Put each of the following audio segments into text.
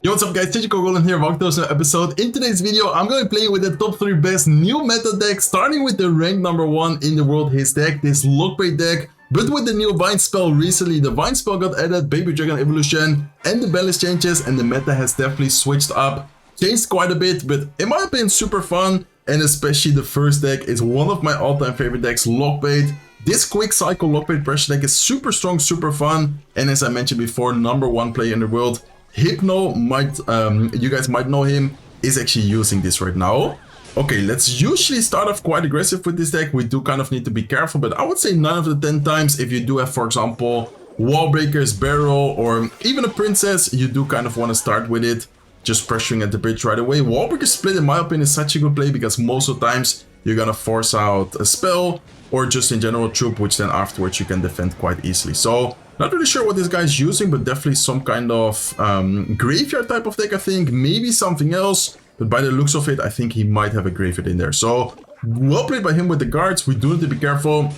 Yo, what's up guys, Goblin here, welcome to another episode. In today's video, I'm going to be playing with the top 3 best new meta deck, starting with the ranked number 1 in the world, his deck, this Lockbait deck. But with the new Vine spell recently, the Vine spell got added, Baby Dragon evolution, and the balance changes, and the meta has definitely switched up, changed quite a bit, but in my opinion, super fun. And especially the first deck is one of my all-time favorite decks, Lockbait. This quick cycle Lockbait pressure deck is super strong, super fun, and as I mentioned before, number 1 player in the world. Hypno might, you guys might know him, is actually using this right now. Okay, let's usually start off quite aggressive with this deck. We do kind of need to be careful, but I would say 9 out of the 10 times, if you do have, for example, wall breakers, barrel, or even a princess, you do kind of want to start with it, just pressuring at the bridge right away. Wall breaker split, in my opinion, is such a good play because most of the times you're gonna force out a spell or just in general troop, which then afterwards you can defend quite easily. So not really sure what this guy's using, but definitely some kind of graveyard type of deck, I think. Maybe something else, but by the looks of it, I think he might have a graveyard in there. So well played by him with the guards. We do need to be careful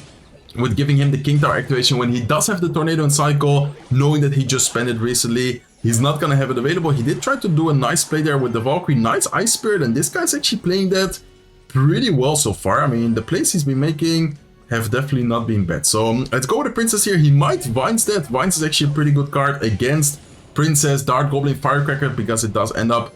with giving him the King Tower activation when he does have the Tornado and Cycle, knowing that he just spent it recently. He's not going to have it available. He did try to do a nice play there with the Valkyrie. Nice Ice Spirit, and this guy's actually playing that pretty well so far. I mean, the plays he's been making have definitely not been bad. So let's go with the Princess here. He might Vines that. Vines is actually a pretty good card against Princess, Dark Goblin, Firecracker, because it does end up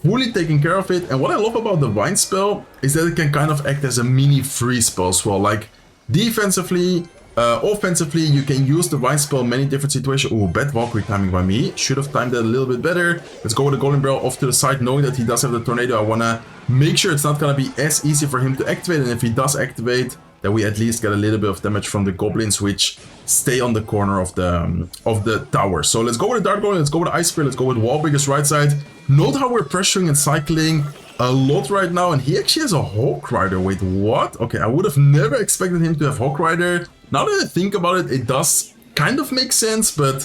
fully taking care of it. And what I love about the Vine spell is that it can kind of act as a mini freeze spell as well. Like defensively, offensively, you can use the Vine spell in many different situations. Oh, bad Valkyrie timing by me. Should have timed that a little bit better. Let's go with the Golden Barrel off to the side, knowing that he does have the Tornado. I want to make sure it's not going to be as easy for him to activate. And if he does activate, that we at least get a little bit of damage from the goblins, which stay on the corner of the tower. So let's go with the Dark Goblin, let's go with the Ice Spirit, let's go with Wall Breakers right side. Note how we're pressuring and cycling a lot right now, and he actually has a Hawk Rider. Wait, what? Okay, I would have never expected him to have Hawk Rider. Now that I think about it, it does kind of make sense, but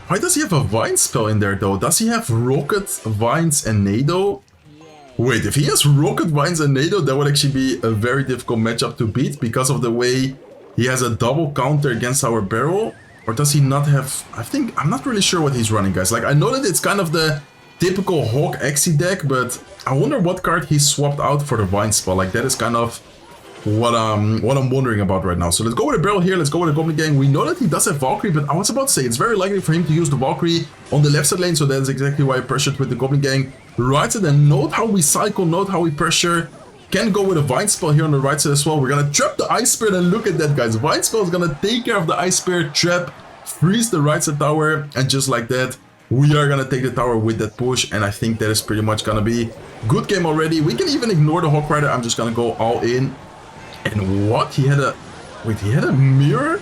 why does he have a Vine spell in there though? Does he have Rocket, Vines, and Nado? Wait, if he has Rocket, Vines, and Nado, that would actually be a very difficult matchup to beat because of the way he has a double counter against our barrel. Or does he not have... I'm not really sure what he's running, guys. Like, I know that it's kind of the typical Hawk Axie deck, but I wonder what card he swapped out for the Vine spell. Like, that is kind of what I'm wondering about right now. So let's go with the barrel here. Let's go with the Goblin Gang. We know that he does have Valkyrie, but I was about to say it's very likely for him to use the Valkyrie on the left side lane. So that's exactly why I pressured with the Goblin Gang right side. And note how we cycle, note how we pressure. Can go with a Vine spell here on the right side as well. We're gonna trap the Ice Spirit, and look at that, guys. Vine spell is gonna take care of the Ice Spirit, trap, freeze the right side tower, and just like that, we are gonna take the tower with that push. And I think that is pretty much gonna be good game already. We can even ignore the Hawk Rider. I'm just gonna go all in. And what? He had a... Wait, he had a mirror?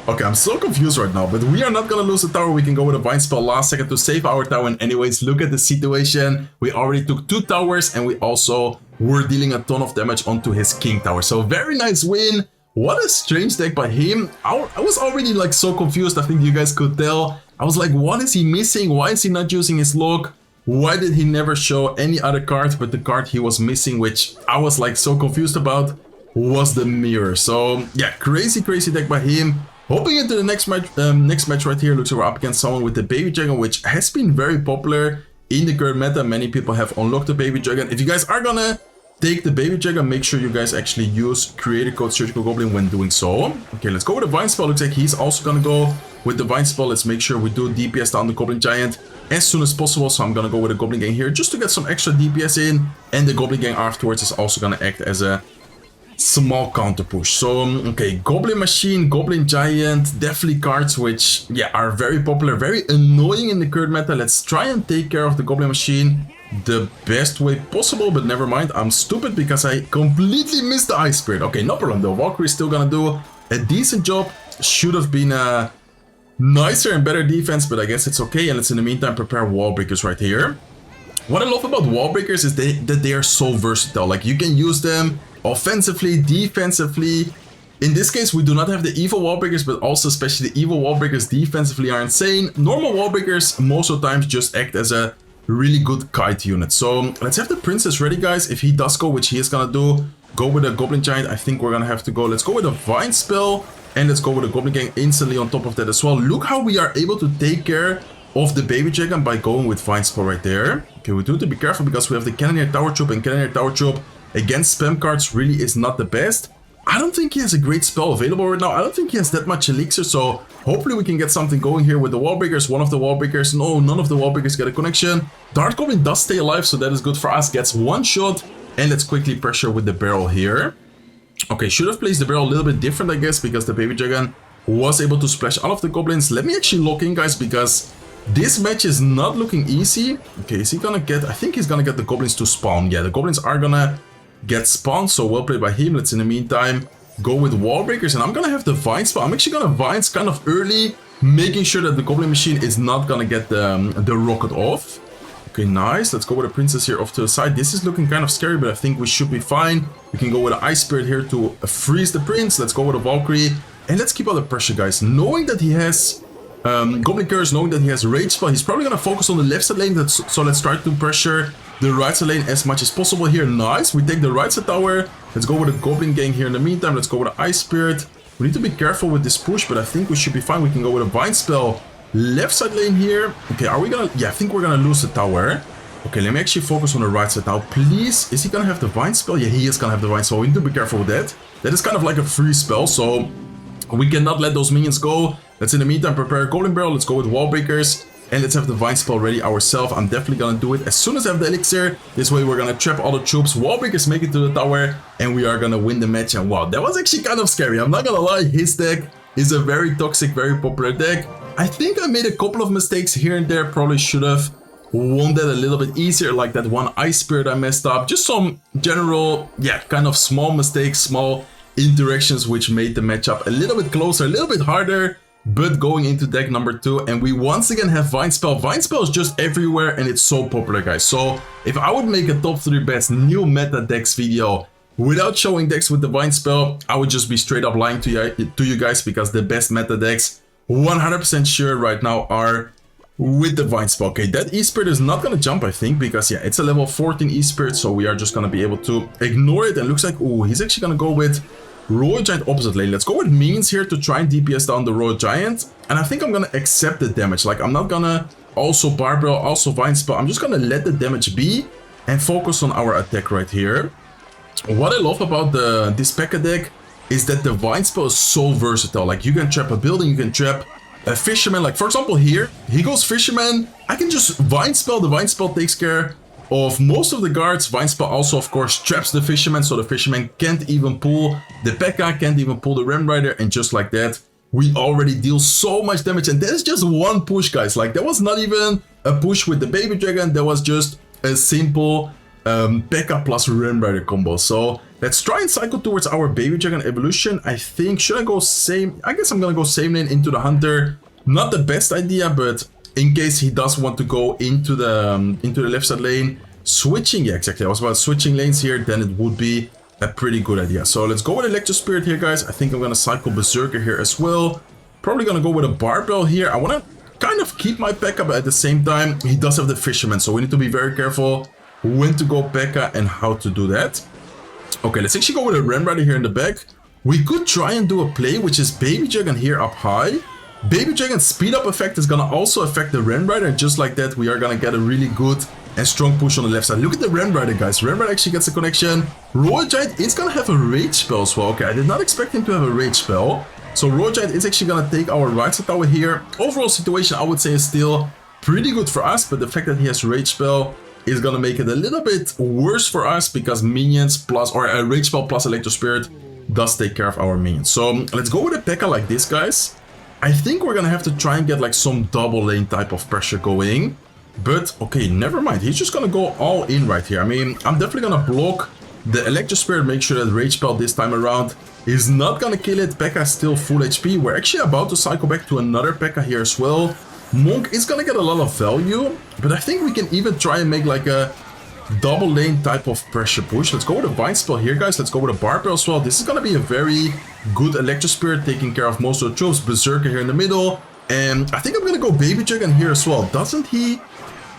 Okay, I'm so confused right now, but we are not gonna lose the tower. We can go with a Vine spell last second to save our tower. And anyways, look at the situation. We already took 2 towers, and we also were dealing a ton of damage onto his King Tower. So very nice win. What a strange deck by him. I was already like so confused. I think you guys could tell. I was like, what is he missing? Why is he not using his lock? Why did he never show any other card but the card he was missing, which I was like so confused about, was the mirror. So yeah, crazy deck by him. Hoping into the next match right here. Looks like we're up against someone with the Baby Dragon, which has been very popular in the current meta. Many people have unlocked the Baby Dragon. If you guys are gonna take the Baby Dragon, make sure you guys actually use creator code Surgical Goblin when doing so. Okay, let's go with the Vine spell. Looks like he's also gonna go with the Vine spell. Let's make sure we do DPS down the Goblin Giant as soon as possible. So I'm gonna go with the Goblin Gang here just to get some extra DPS in, and the Goblin Gang afterwards is also gonna act as a small counter push. So okay, Goblin Machine, Goblin Giant, definitely cards which, yeah, are very popular, very annoying in the current meta. Let's try and take care of the Goblin Machine the best way possible, but never mind, I'm stupid because I completely missed the Ice Spirit. Okay, no problem though. Valkyrie is still gonna do a decent job. Should have been a nicer and better defense, but I guess it's okay. And let's in the meantime prepare Wall Breakers right here. What I love about Wall Breakers is that they are so versatile. Like, you can use them offensively, defensively. In this case, we do not have the evil Wall Breakers, but also especially the evil Wall Breakers defensively are insane. Normal Wall Breakers most of the times just act as a really good kite unit. So let's have the Princess ready, guys. If he does go, which he is gonna do, go with a Goblin Giant. I think we're gonna have to go. Let's go with a Vine spell, and let's go with a Goblin Gang instantly on top of that as well. Look how we are able to take care of the Baby Dragon by going with Vine Spell right there. Okay, we do have to be careful because we have the Cannoneer Tower Troop, and Cannoneer Tower Troop against spam cards really is not the best. I don't think he has a great spell available right now. I don't think he has that much elixir, so hopefully we can get something going here with the wall breakers. One of the wall breakers. No, none of the wall breakers get a connection. Dart Goblin does stay alive, so that is good for us. Gets one shot, and let's quickly pressure with the barrel here. Okay, should have placed the barrel a little bit different, I guess, because the Baby Dragon was able to splash all of the goblins. Let me actually lock in, guys, because this match is not looking easy. Okay, is he gonna get... I think he's gonna get the goblins to spawn. Yeah, the goblins are gonna get spawned, so well played by him. Let's in the meantime go with wall breakers, and I'm gonna have the vine spell. I'm actually gonna vines kind of early, making sure that the goblin machine is not gonna get the rocket off. Okay, nice. Let's go with a princess here off to the side. This is looking kind of scary, but I think we should be fine. We can go with an ice spirit here to freeze the prince. Let's go with a Valkyrie, and let's keep all the pressure, guys. Knowing that he has Goblin Curse, knowing that he has Rage Spell, he's probably gonna focus on the left side lane. So let's try to pressure the right side lane as much as possible here. Nice. We take the right side tower. Let's go with a Goblin Gang here in the meantime. Let's go with an Ice Spirit. We need to be careful with this push, but I think we should be fine. We can go with a Vine Spell. Left side lane here. Okay, are we gonna... Yeah, I think we're gonna lose the tower. Okay, let me actually focus on the right side now. Please, is he gonna have the Vine Spell? Yeah, he is gonna have the Vine Spell. We need to be careful with that. That is kind of like a free spell, so we cannot let those minions go. Let's in the meantime prepare a Goblin Barrel. Let's go with Wall Breakers. And let's have the Vine Spell ready ourselves. I'm definitely gonna do it as soon as I have the Elixir. This way we're gonna trap all the troops. Wall Breakers make it to the tower. And we are gonna win the match. And wow, that was actually kind of scary. I'm not gonna lie. His deck is a very toxic, very popular deck. I think I made a couple of mistakes here and there. Probably should have won that a little bit easier. Like that one Ice Spirit I messed up. Just some general, yeah, kind of small mistakes, small interactions which made the matchup a little bit closer, a little bit harder. But going into deck number 2, and we once again have Vine Spell. Vine Spell is just everywhere, and it's so popular, guys. So if I would make a top 3 best new meta decks video without showing decks with the Vine Spell, I would just be straight up lying to you guys, because the best meta decks 100% sure right now are with the Vine Spell. Okay, that E-Spirit is not gonna jump, I think, because yeah, it's a level 14 E-Spirit, so we are just gonna be able to ignore it. And looks like, oh, he's actually gonna go with Royal Giant opposite lane. Let's go with minions here to try and DPS down the Royal Giant. And I think I'm gonna accept the damage. Like, I'm not gonna also Barbell, also Vine Spell. I'm just gonna let the damage be and focus on our attack right here. What I love about this PEKKA deck is that the Vine Spell is so versatile. Like, you can trap a building, you can trap a Fisherman. Like, for example, here, he goes Fisherman. I can just Vine Spell. The Vine Spell takes care of most of the guards. Vine Spell also, of course, traps the Fisherman, so the Fisherman can't even pull the PEKKA, can't even pull the Ram Rider, and just like that, we already deal so much damage. And that is just one push, guys. Like, that was not even a push with the Baby Dragon, that was just a simple PEKKA plus Ram Rider combo. So let's try and cycle towards our Baby Dragon evolution. I think, should I go same? I guess I'm gonna go same lane into the Hunter. Not the best idea, but in case he does want to go into the left side lane, switching, yeah, exactly, I was about switching lanes here, then it would be a pretty good idea. So let's go with Electro Spirit here, guys. I think I'm gonna cycle Berserker here as well. Probably gonna go with a Barbell here. I want to kind of keep my PEKKA, but at the same time, he does have the Fisherman, so we need to be very careful when to go PEKKA and how to do that. Okay, let's actually go with a Ram Rider here in the back. We could try and do a play, which is Baby Dragon here up high. Baby Dragon's speed up effect is gonna also affect the Ram Rider, and just like that, we are gonna get a really good and strong push on the left side. Look at the Ram Rider, guys. Ram Rider actually gets a connection. Royal Giant is gonna have a Rage Spell as well. Okay, I did not expect him to have a Rage Spell. So Royal Giant is actually gonna take our right side tower here. Overall situation, I would say, is still pretty good for us, but the fact that he has Rage Spell is gonna make it a little bit worse for us, because minions plus, or a Rage Spell plus Electro Spirit does take care of our minions. So let's go with a PEKKA like this, guys. I think we're gonna have to try and get like some double lane type of pressure going. But okay, never mind. He's just gonna go all in right here. I mean, I'm definitely gonna block the Electro Spirit, make sure that Rage Spell this time around is not gonna kill it. PEKKA is still full HP. We're actually about to cycle back to another PEKKA here as well. Monk is gonna get a lot of value, but I think we can even try and make like a double lane type of pressure push. Let's go with a Vine Spell here, guys. Let's go with a Barbell as well. This is gonna be a very good Electro Spirit, taking care of most of the troops. Berserker here in the middle, and I think I'm gonna go Baby Dragon here as well. Doesn't he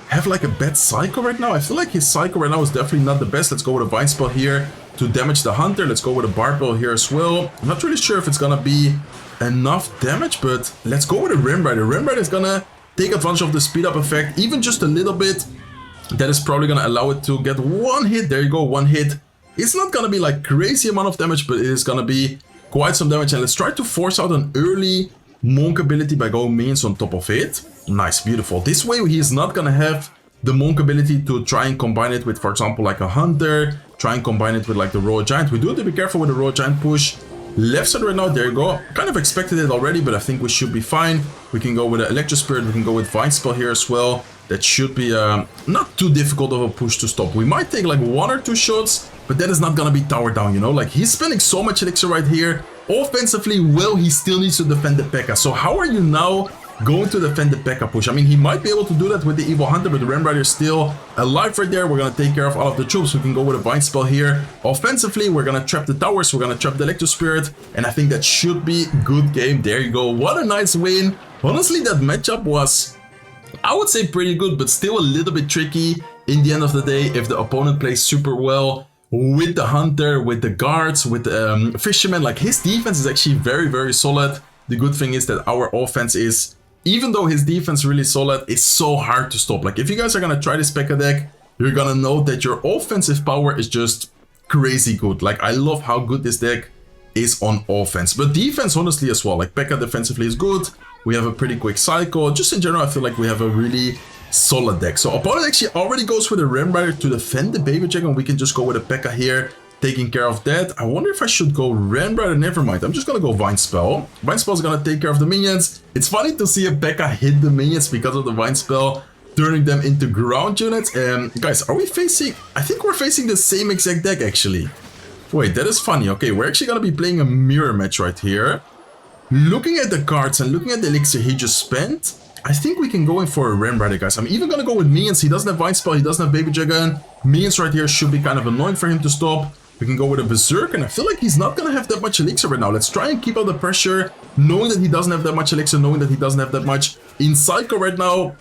have like a bad cycle right now? I feel like his cycle right now is definitely not the best. Let's go with a Vine Spell here to damage the Hunter. Let's go with a Barbell here as well. I'm not really sure if it's gonna be enough damage, but let's go with a Ram Rider. Ram Rider is gonna take advantage of the speed up effect, even just a little bit. That is probably gonna allow it to get one hit. There you go, one hit. It's not gonna be like crazy amount of damage, but it is gonna be quite some damage. And let's try to force out an early Monk ability by going minions on top of it. Nice, beautiful. This way he's not gonna have the Monk ability to try and combine it with, for example, like a Hunter, try and combine it with like the Royal Giant. We do have to be careful with the Royal Giant push. Left side right now, there you go. Kind of expected it already, but I think we should be fine. We can go with an Electro Spirit, we can go with Vine Spell here as well. That should be not too difficult of a push to stop. We might take like 1 or 2 shots, but that is not gonna be tower down, you know? Like, he's spending so much elixir right here. Offensively, well, he still needs to defend the P.E.K.K.A. So how are you now going to defend the P.E.K.K.A. push? I mean, he might be able to do that with the Evil Hunter, but the Ram Rider is still alive right there. We're gonna take care of all of the troops. We can go with a Vine Spell here. Offensively, we're gonna trap the towers, we're gonna trap the Electro Spirit, and I think that should be good game. There you go. What a nice win. Honestly, that matchup was, I would say, pretty good, but still a little bit tricky in the end of the day if the opponent plays super well with the Hunter, with the guards, with the Fisherman. Like, his defense is actually very, very solid. The good thing is that our offense is, even though his defense is really solid, it's so hard to stop. Like, if you guys are gonna try this P.E.K.K.A. deck, you're gonna know that your offensive power is just crazy good. Like, I love how good this deck is on offense, but defense honestly as well. Like, P.E.K.K.A. defensively is good. We have a pretty quick cycle. Just in general, I feel like we have a really solid deck. So opponent actually already goes with a Ram Rider to defend the Baby Dragon. We can just go with a P.E.K.K.A. here, taking care of that. I wonder if I should go Ram Rider. Never mind. I'm just gonna go Vine Spell. Vine Spell is gonna take care of the minions. It's funny to see a P.E.K.K.A. hit the minions because of the Vine Spell, turning them into ground units. Guys, are we facing... I think we're facing the same exact deck, actually. Wait, that is funny. Okay, we're actually gonna be playing a mirror match right here. Looking at the cards and looking at the elixir he just spent, I think we can go in for a Ram Rider, guys. I'm even gonna go with minions. He doesn't have Vine Spell, he doesn't have Baby Dragon. Minions right here should be kind of annoying for him to stop. We can go with a Berserk, and I feel like he's not gonna have that much elixir right now. Let's try and keep out the pressure, knowing that he doesn't have that much elixir, knowing that he doesn't have that much in cycle right now.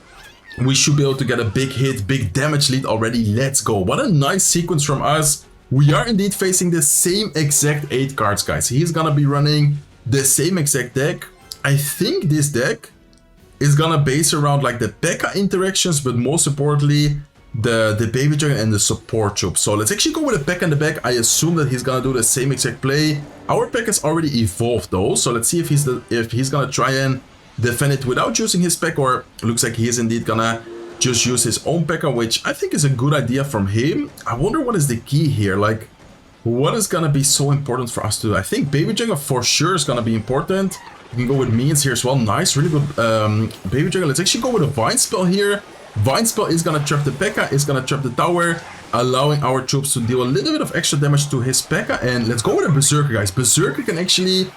We should be able to get a big hit, big damage lead already. Let's go. What a nice sequence from us. We are indeed facing the same exact 8 cards, guys. He's gonna be running the same exact deck. I think this deck is gonna base around like the P.E.K.K.A. interactions, but most importantly the Baby Dragon and the support troop. So let's actually go with a P.E.K.K.A. in the back. I assume that he's gonna do the same exact play. Our P.E.K.K.A.'s already evolved though, so let's see if he's gonna try and defend it without using his P.E.K.K.A. or looks like he is indeed gonna just use his own P.E.K.K.A., which I think is a good idea from him. I wonder what is the key here. Like, what is gonna be so important for us to do? I think Baby Dragon for sure is gonna be important. We can go with minions here as well. Nice, really good Baby Dragon. Let's actually go with a Vine Spell here. Vine Spell is gonna trap the P.E.K.K.A., is gonna trap the tower, allowing our troops to deal a little bit of extra damage to his P.E.K.K.A. And let's go with a Berserker, guys. Berserker can actually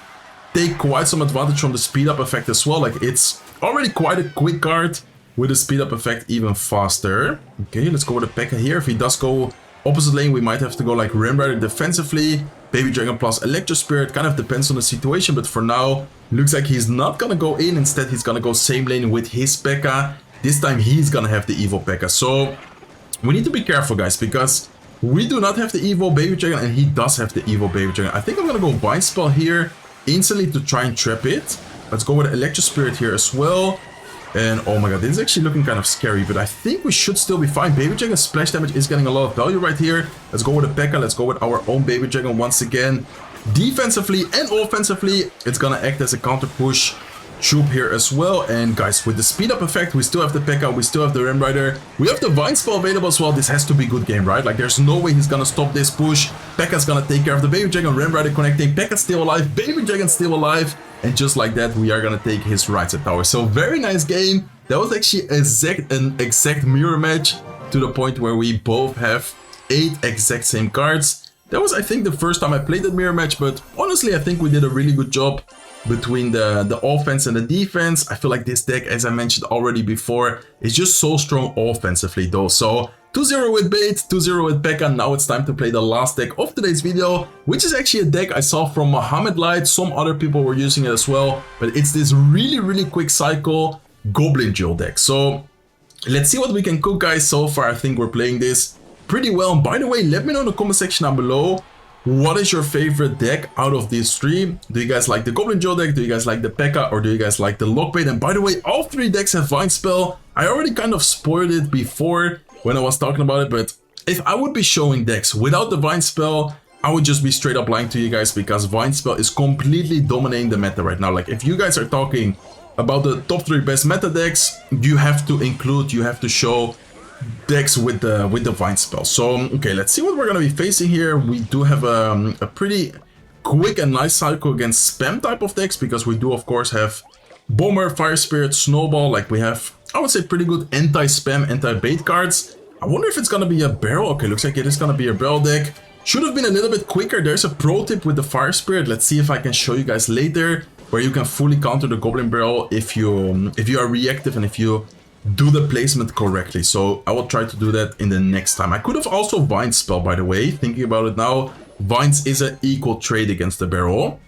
take quite some advantage from the speed up effect as well. Like, it's already quite a quick card with the speed up effect even faster. Okay, let's go with a P.E.K.K.A. here. If he does go opposite lane, we might have to go like Ram Rider defensively, Baby Dragon plus Electro Spirit. Kind of depends on the situation, but for now looks like he's not gonna go in. Instead he's gonna go same lane with his P.E.K.K.A. This time he's gonna have the evil P.E.K.K.A. So we need to be careful, guys, because we do not have the evil Baby Dragon and he does have the evil Baby Dragon. I think I'm gonna go Vine Spell here instantly to try and trap it. Let's go with Electro Spirit here as well. And oh my god, this is actually looking kind of scary, but I think we should still be fine. Baby Dragon splash damage is getting a lot of value right here. Let's go with a P.E.K.K.A. Let's go with our own Baby Dragon once again. Defensively and offensively, it's gonna act as a counter push troop here as well. And guys, with the speed up effect, we still have the P.E.K.K.A., we still have the Ram Rider, we have the Vine Spell available as well. This has to be a good game, right? Like, there's no way he's gonna stop this push. P.E.K.K.A.'s gonna take care of the Baby Dragon, Ram Rider connecting, P.E.K.K.A.'s still alive, Baby Dragon's still alive, and just like that, we are gonna take his right side tower. So very nice game. That was actually an exact mirror match to the point where we both have 8 exact same cards. That was, I think, the first time I played that mirror match, but honestly, I think we did a really good job between the offense and the defense. I feel like this deck, as I mentioned already before, is just so strong offensively though. So 2-0 with Bait, 2-0 with P.E.K.K.A. Now it's time to play the last deck of today's video, which is actually a deck I saw from Mohammed Light. Some other people were using it as well, but it's this really quick cycle Goblin Duel deck. So let's see what we can cook, guys. So far I think we're playing this pretty well. And by the way, let me know in the comment section down below What is your favorite deck out of these three? Do you guys like the Goblin Joe deck? Do you guys like the PEKKA? Or do you guys like the Lockbait? And by the way, all three decks have Vine Spell. I already kind of spoiled it before when I was talking about it, but if I would be showing decks without the Vine Spell, I would just be straight up lying to you guys, because Vine Spell is completely dominating the meta right now. Like, if you guys are talking about the top 3 best meta decks, you have to show decks with the Vine Spell. So okay, let's see what we're gonna be facing here. We do have a pretty quick and nice cycle against spam type of decks, because we do of course have Bomber, Fire Spirit, Snowball. Like, we have, I would say, pretty good anti-spam, anti-bait cards. I wonder if it's gonna be a barrel. Okay, looks like it is gonna be a barrel deck. Should have been a little bit quicker. There's a pro tip with the Fire Spirit. Let's see if I can show you guys later, where you can fully counter the Goblin Barrel if you are reactive and if you do the placement correctly. So I will try to do that in the next time. I could have also Vine Spell, by the way. Thinking about it now, Vines is an equal trade against the barrel.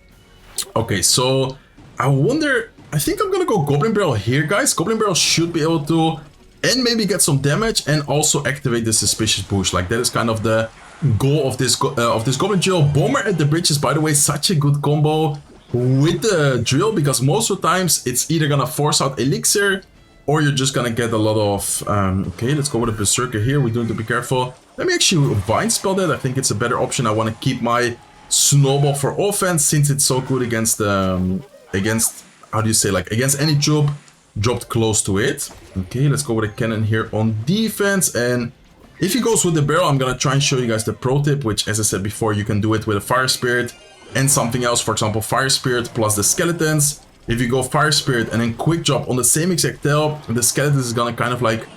Okay, so I wonder, I think I'm gonna go Goblin Barrel here, guys. Goblin Barrel should be able to, and maybe get some damage, and also activate the Suspicious Boost. Like, that is kind of the goal of this Goblin Drill. Bomber at the bridge is, by the way, such a good combo with the drill, because most of the times it's either gonna force out Elixir, or you're just gonna get a lot of... okay, let's go with a Berserker here. We do need to be careful. Let me actually Vine Spell that. I think it's a better option. I want to keep my Snowball for offense, since it's so good against how do you say, like, against any troop dropped close to it. Okay, let's go with a cannon here on defense. And if he goes with the barrel, I'm gonna try and show you guys the pro tip, which, as I said before, you can do it with a Fire Spirit and something else. For example, Fire Spirit plus the Skeletons. If you go Fire Spirit and then Quick Drop on the same exact tail, the Skeletons is gonna kind of like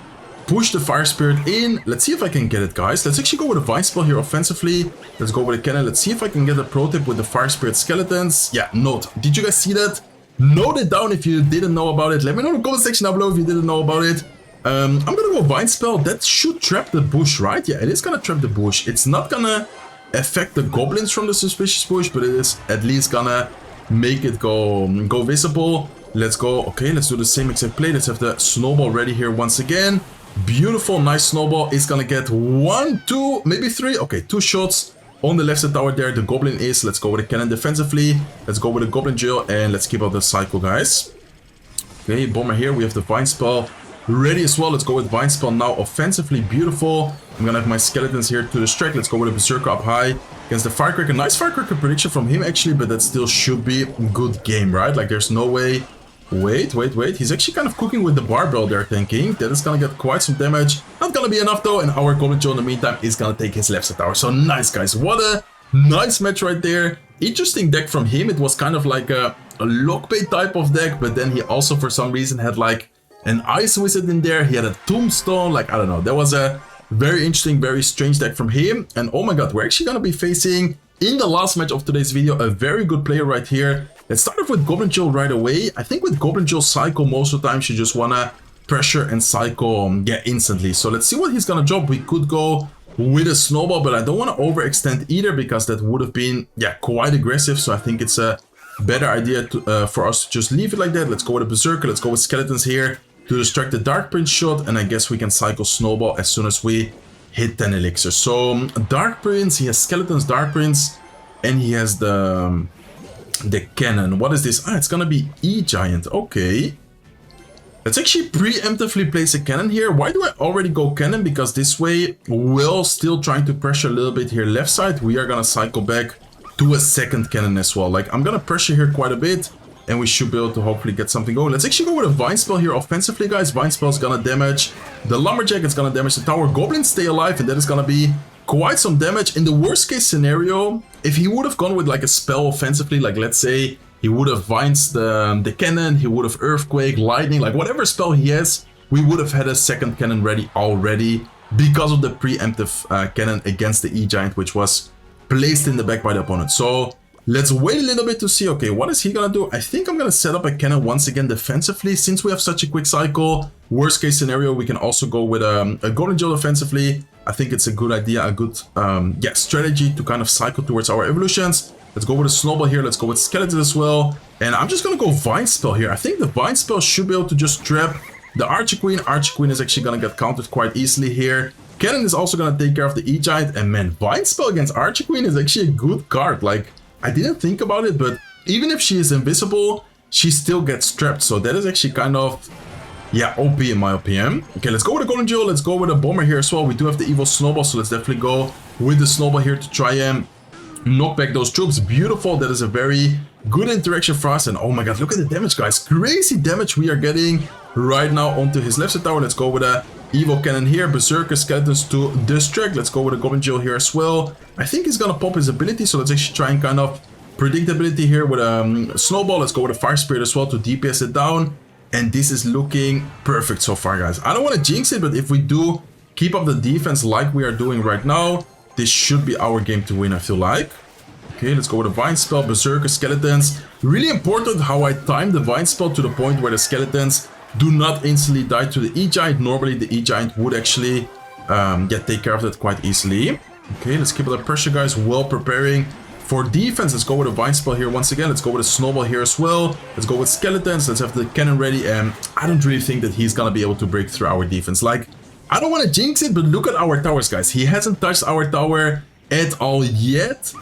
push the Fire Spirit in. Let's see if I can get it, guys. Let's actually go with a Vine Spell here offensively. Let's go with a cannon. Let's see if I can get a pro tip with the Fire Spirit Skeletons. Yeah, note. Did you guys see that? Note it down if you didn't know about it. Let me know in the comment section down below if you didn't know about it. I'm gonna go Vine Spell. That should trap the bush, right? Yeah, it is gonna trap the bush. It's not gonna affect the goblins from the Suspicious Bush, but it is at least gonna make it go visible. Let's go. Okay, let's do the same exact play. Let's have the Snowball ready here once again. Beautiful, nice Snowball. It's gonna get 1, 2, maybe 3. Okay, 2 shots on the left side tower there. The Goblin is. Let's go with a cannon defensively. Let's go with a Goblin Drill, and let's keep out the cycle, guys. Okay, Bomber here. We have the Vine Spell ready as well. Let's go with Vine Spell now offensively. Beautiful. I'm gonna have my Skeletons here to distract. Let's go with a Berserker up high against the Firecracker. Nice Firecracker prediction from him, actually, but that still should be a good game, right? Like, there's no way. Wait. He's actually kind of cooking with the Barbell there, thinking that is gonna get quite some damage. Not gonna be enough though, and our Goblin Joe in the meantime is gonna take his left side tower. So nice, guys. What a nice match right there. Interesting deck from him. It was kind of like a Lockbait type of deck, but then he also for some reason had like an Ice Wizard in there. He had a Tombstone. Like, I don't know. That was a very interesting, very strange deck from him. And oh my god, we're actually gonna be facing, in the last match of today's video, a very good player right here. Let's start off with Goblin Joe right away. I think with Goblin Joe cycle, most of the time you just wanna pressure and cycle instantly. So let's see what he's gonna drop. We could go with a Snowball, but I don't want to overextend either, because that would have been, yeah, quite aggressive. So I think it's a better idea to, for us to just leave it like that. Let's go with a Berserker. Let's go with Skeletons here to distract the Dark Prince shot, and I guess we can cycle Snowball as soon as we hit 10 Elixir. So Dark Prince, he has Skeletons, Dark Prince, and he has the cannon. What is this? Ah, it's gonna be E-Giant. Okay. Let's actually preemptively place a cannon here. Why do I already go cannon? Because this way, while still trying to pressure a little bit here left side, we are gonna cycle back to a second cannon as well. Like, I'm gonna pressure here quite a bit, and we should be able to hopefully get something going. Let's actually go with a Vine Spell here offensively, guys. Vine Spell is gonna damage the Lumberjack. It's gonna damage the tower. Goblins stay alive, and that is gonna be quite some damage. In the worst case scenario, if he would have gone with like a spell offensively, like let's say he would have Vines the cannon, he would have Earthquake, Lightning, like whatever spell he has, we would have had a second cannon ready already because of the preemptive cannon against the E-Giant, which was placed in the back by the opponent. So let's wait a little bit to see, okay, what is he gonna do? I think I'm gonna set up a cannon once again defensively, since we have such a quick cycle. Worst case scenario, we can also go with a Golden Joe offensively. I think it's a good idea, a good strategy to kind of cycle towards our evolutions. Let's go with a Snowball here. Let's go with Skeleton as well. And I'm just gonna go Vine Spell here. I think the Vine Spell should be able to just trap the Archer Queen. Archer Queen is actually gonna get countered quite easily here. Cannon is also gonna take care of the E-Giant, and man, Vine Spell against Archer Queen is actually a good card. Like, I didn't think about it, but even if she is invisible, she still gets trapped, so that is actually kind of, yeah, OP in my opinion. Okay, let's go with a Golden Jewel, let's go with a Bomber here as well. We do have the Evil Snowball, so let's definitely go with the Snowball here to try and knock back those troops. Beautiful, that is a very good interaction for us, and oh my god, look at the damage, guys. Crazy damage we are getting right now onto his left side tower. Let's go with a Evil Cannon here, Berserker Skeletons to distract. Let's go with a Goblin Jewel here as well. I think he's gonna pop his ability, so let's actually try and kind of predictability here with a Snowball. Let's go with a Fire Spirit as well to DPS it down. And this is looking perfect so far, guys. I don't want to jinx it, but if we do keep up the defense like we are doing right now, this should be our game to win, I feel like. Okay, let's go with a Vine Spell, Berserker Skeletons. Really important how I time the Vine Spell to the point where the Skeletons do not instantly die to the E-Giant. Normally the E-Giant would actually take care of that quite easily. Okay, let's keep up the pressure, guys, while preparing for defense. Let's go with a Vine Spell here once again. Let's go with a Snowball here as well. Let's go with Skeletons. Let's have the Cannon ready, and I don't really think that he's gonna be able to break through our defense. Like, I don't want to jinx it, but look at our towers, guys. He hasn't touched our tower at all yet.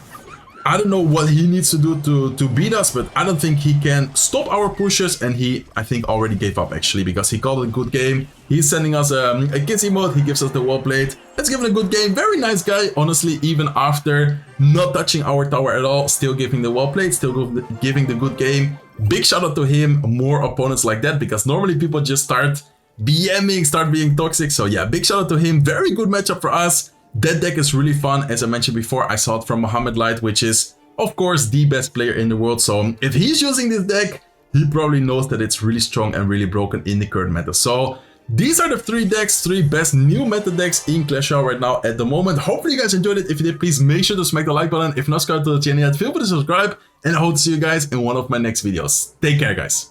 I don't know what he needs to do to beat us, but I don't think he can stop our pushes, and he, I think, already gave up actually, because he called it a good game. He's sending us a kids emote, he gives us the wall plate. Let's give it a good game. Very nice guy, honestly, even after not touching our tower at all, still giving the wall plate, still giving the good game. Big shout out to him. More opponents like that, because normally people just start BMing, start being toxic. So yeah, big shout out to him. Very good matchup for us. That deck is really fun. As I mentioned before, I saw it from Mohamed Light, which is, of course, the best player in the world. So if he's using this deck, he probably knows that it's really strong and really broken in the current meta. So these are the three best new meta decks in Clash Royale right now at the moment. Hopefully you guys enjoyed it. If you did, please make sure to smack the like button. If not subscribed to the channel yet, feel free to subscribe. And I hope to see you guys in one of my next videos. Take care, guys.